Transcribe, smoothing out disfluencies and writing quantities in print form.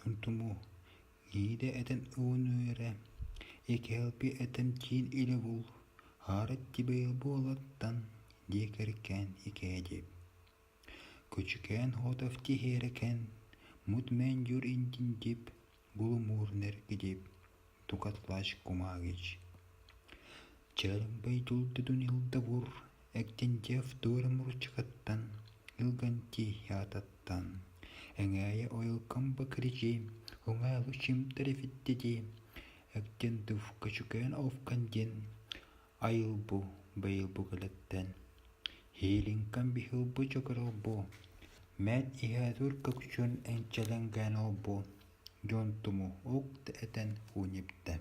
Untumu ниде этен уонуэре икелпи этен тиин иле бул харат тибейл буолаттан диекеркен икеедип көчүкэн хотов тиһиэрэкэн мут мен юр индиндип гулумуурнер гидип тукатлааш кумаагич чарымбай тулдудун илдабур эктендиэф дуорамурчакаттан илган тиһиататтан эҥээйэ ойылкамба киричи уҥаалу чимтерифиттити эктен туф көчүкэн овкан диэн айылбу быйылбу кэлэттэн хиилиҥкан биһылбы чокоролбу мэт иһээතුр көкчүн эҥчэлэҥгээн олбу дьонтуму уукта этэн ууньипта